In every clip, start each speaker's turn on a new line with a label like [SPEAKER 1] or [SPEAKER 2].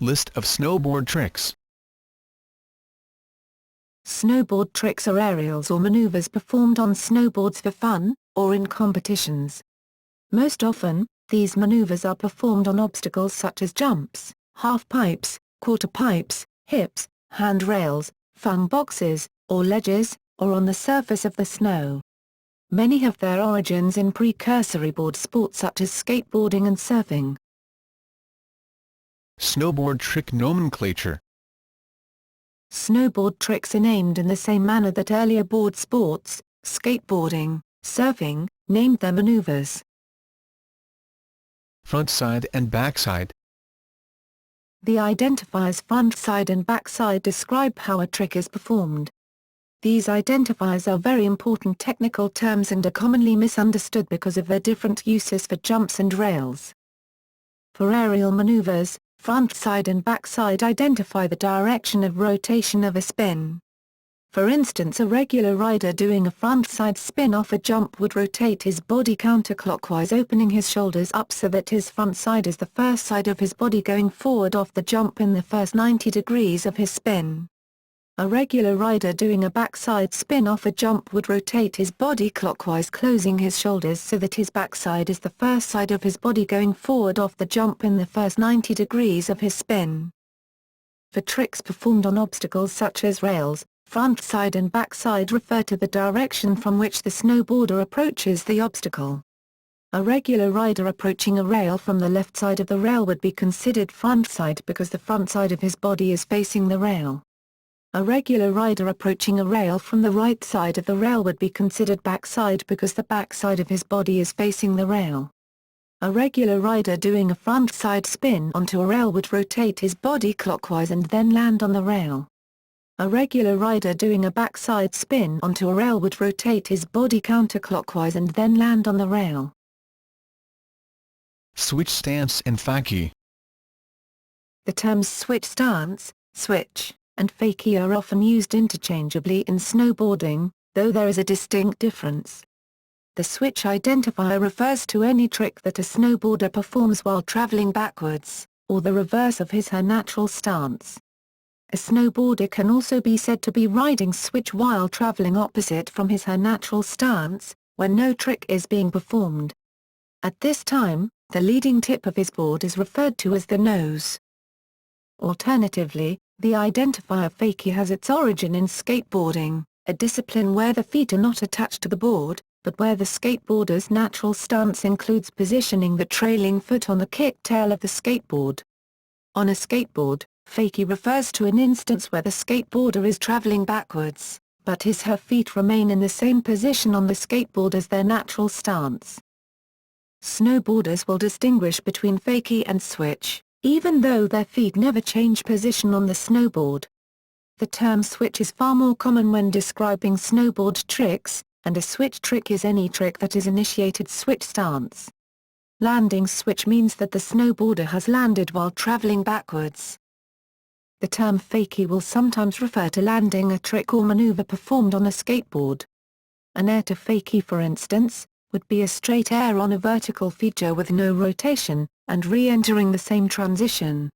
[SPEAKER 1] List of snowboard tricks.
[SPEAKER 2] Snowboard tricks are aerials or maneuvers performed on snowboards for fun, or in competitions. Most often, these maneuvers are performed on obstacles such as jumps, half-pipes, quarter-pipes, hips, handrails, funboxes, or ledges, or on the surface of the snow. Many have their origins in precursory board sports such as skateboarding and surfing.
[SPEAKER 1] Snowboard trick nomenclature.
[SPEAKER 2] Snowboard tricks are named in the same manner that earlier board sports, skateboarding, surfing, named their maneuvers.
[SPEAKER 1] Frontside and backside.
[SPEAKER 2] The identifiers frontside and backside describe how a trick is performed. These identifiers are very important technical terms and are commonly misunderstood because of their different uses for jumps and rails. For aerial maneuvers, frontside and backside identify the direction of rotation of a spin. For instance, a regular rider doing a frontside spin off a jump would rotate his body counterclockwise, opening his shoulders up so that his front side is the first side of his body going forward off the jump in the first 90 degrees of his spin. A regular rider doing a backside spin off a jump would rotate his body clockwise, closing his shoulders so that his backside is the first side of his body going forward off the jump in the first 90 degrees of his spin. For tricks performed on obstacles such as rails, frontside and backside refer to the direction from which the snowboarder approaches the obstacle. A regular rider approaching a rail from the left side of the rail would be considered frontside because the front side of his body is facing the rail. A regular rider approaching a rail from the right side of the rail would be considered backside because the backside of his body is facing the rail. A regular rider doing a frontside spin onto a rail would rotate his body clockwise and then land on the rail. A regular rider doing a backside spin onto a rail would rotate his body counterclockwise and then land on the rail.
[SPEAKER 1] Switch stance and fakie.
[SPEAKER 2] The terms switch stance, switch, and fakie are often used interchangeably in snowboarding, though there is a distinct difference. The switch identifier refers to any trick that a snowboarder performs while traveling backwards, or the reverse of his/her natural stance. A snowboarder can also be said to be riding switch while traveling opposite from his/her natural stance, when no trick is being performed. At this time, the leading tip of his board is referred to as the nose. Alternatively, the identifier fakie has its origin in skateboarding, a discipline where the feet are not attached to the board, but where the skateboarder's natural stance includes positioning the trailing foot on the kick tail of the skateboard. On a skateboard, fakie refers to an instance where the skateboarder is traveling backwards, but his/her feet remain in the same position on the skateboard as their natural stance. Snowboarders will distinguish between fakie and switch, even though their feet never change position on the snowboard. The term switch is far more common when describing snowboard tricks, and a switch trick is any trick that is initiated switch stance. Landing switch means that the snowboarder has landed while traveling backwards. The term fakie will sometimes refer to landing a trick or maneuver performed on a skateboard. An air to fakie, for instance, would be a straight air on a vertical feature with no rotation, and re-entering the same transition.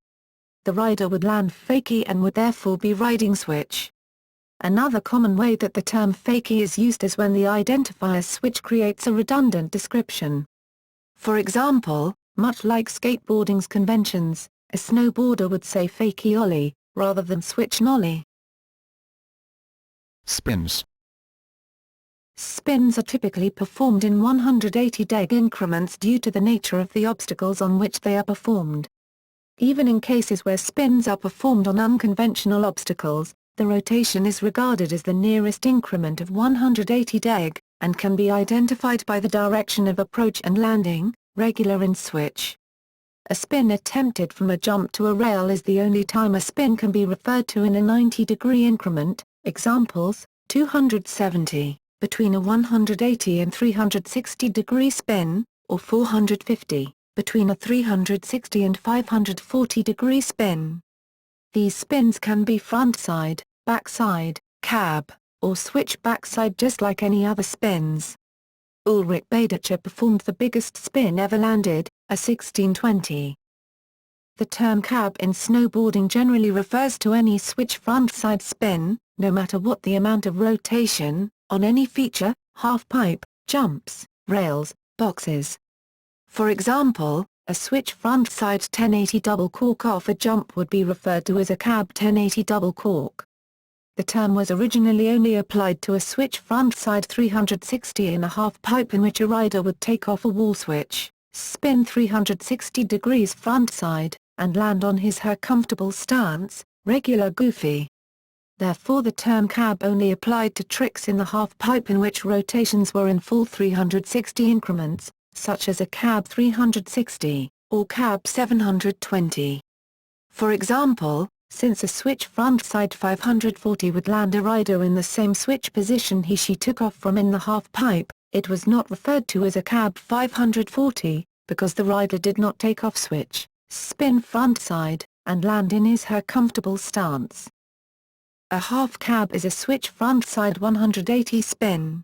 [SPEAKER 2] The rider would land fakie and would therefore be riding switch. Another common way that the term fakie is used is when the identifier switch creates a redundant description. For example, much like skateboarding's conventions, a snowboarder would say fakie ollie, rather than switch nollie.
[SPEAKER 1] Spins.
[SPEAKER 2] Spins are typically performed in 180-deg increments due to the nature of the obstacles on which they are performed. Even in cases where spins are performed on unconventional obstacles, the rotation is regarded as the nearest increment of 180 deg, and can be identified by the direction of approach and landing, regular in switch. A spin attempted from a jump to a rail is the only time a spin can be referred to in a 90-degree increment. Examples: 270, between a 180 and 360-degree spin, or 450, between a 360 and 540-degree spin. These spins can be frontside, backside, cab, or switch backside just like any other spins. Ulrich Badertscher performed the biggest spin ever landed, a 1620. The term cab in snowboarding generally refers to any switch frontside spin, no matter what the amount of rotation, on any feature, half-pipe, jumps, rails, boxes. For example, a switch frontside 1080 double cork off a jump would be referred to as a cab 1080 double cork. The term was originally only applied to a switch frontside 360 in a half-pipe in which a rider would take off a wall switch, spin 360 degrees frontside, and land on his/her comfortable stance, regular goofy. Therefore the term cab only applied to tricks in the half-pipe in which rotations were in full 360 increments, such as a cab 360, or cab 720. For example, since a switch frontside 540 would land a rider in the same switch position he/she took off from in the half-pipe, it was not referred to as a cab 540, because the rider did not take off switch, spin frontside, and land in his/her comfortable stance. A half cab is a switch frontside 180 spin.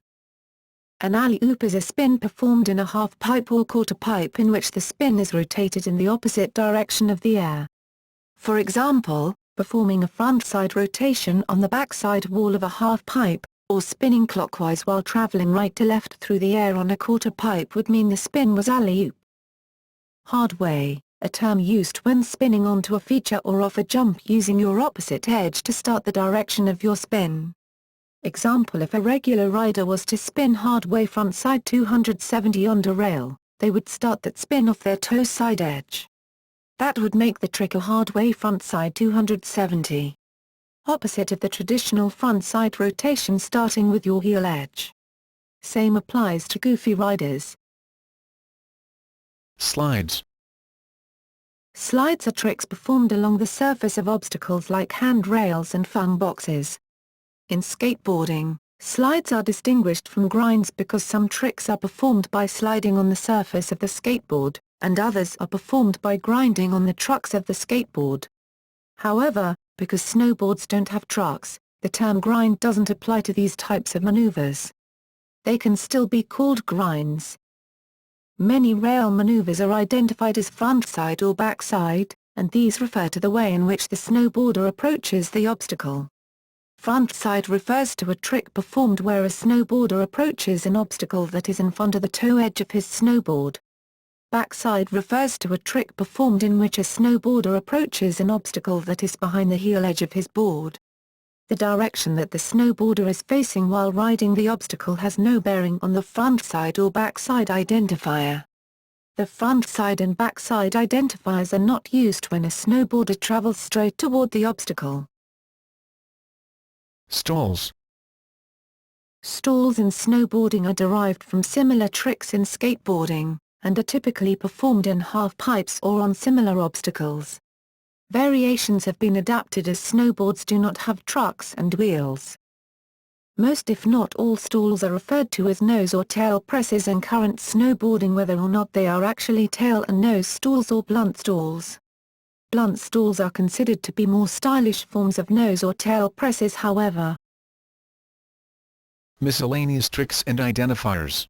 [SPEAKER 2] An alley-oop is a spin performed in a half-pipe or quarter-pipe in which the spin is rotated in the opposite direction of the air. For example, performing a frontside rotation on the backside wall of a half-pipe, or spinning clockwise while traveling right to left through the air on a quarter-pipe would mean the spin was alley-oop. Hard way, a term used when spinning onto a feature or off a jump using your opposite edge to start the direction of your spin. Example: if a regular rider was to spin hard way frontside 270 onto rail, they would start that spin off their toe side edge. That would make the trick a hard way frontside 270. Opposite of the traditional frontside rotation starting with your heel edge. Same applies to goofy riders.
[SPEAKER 1] Slides.
[SPEAKER 2] Slides are tricks performed along the surface of obstacles like handrails and funboxes. In skateboarding, slides are distinguished from grinds because some tricks are performed by sliding on the surface of the skateboard, and others are performed by grinding on the trucks of the skateboard. However, because snowboards don't have trucks, the term grind doesn't apply to these types of maneuvers. They can still be called grinds. Many rail maneuvers are identified as frontside or backside, and these refer to the way in which the snowboarder approaches the obstacle. Frontside refers to a trick performed where a snowboarder approaches an obstacle that is in front of the toe edge of his snowboard. Backside refers to a trick performed in which a snowboarder approaches an obstacle that is behind the heel edge of his board. The direction that the snowboarder is facing while riding the obstacle has no bearing on the frontside or backside identifier. The frontside and backside identifiers are not used when a snowboarder travels straight toward the obstacle.
[SPEAKER 1] Stalls.
[SPEAKER 2] Stalls in snowboarding are derived from similar tricks in skateboarding, and are typically performed in half-pipes or on similar obstacles. Variations have been adapted as snowboards do not have trucks and wheels. Most if not all stalls are referred to as nose or tail presses in current snowboarding, whether or not they are actually tail and nose stalls or blunt stalls. Blunt stalls are considered to be more stylish forms of nose or tail presses, however.
[SPEAKER 1] Miscellaneous tricks and identifiers.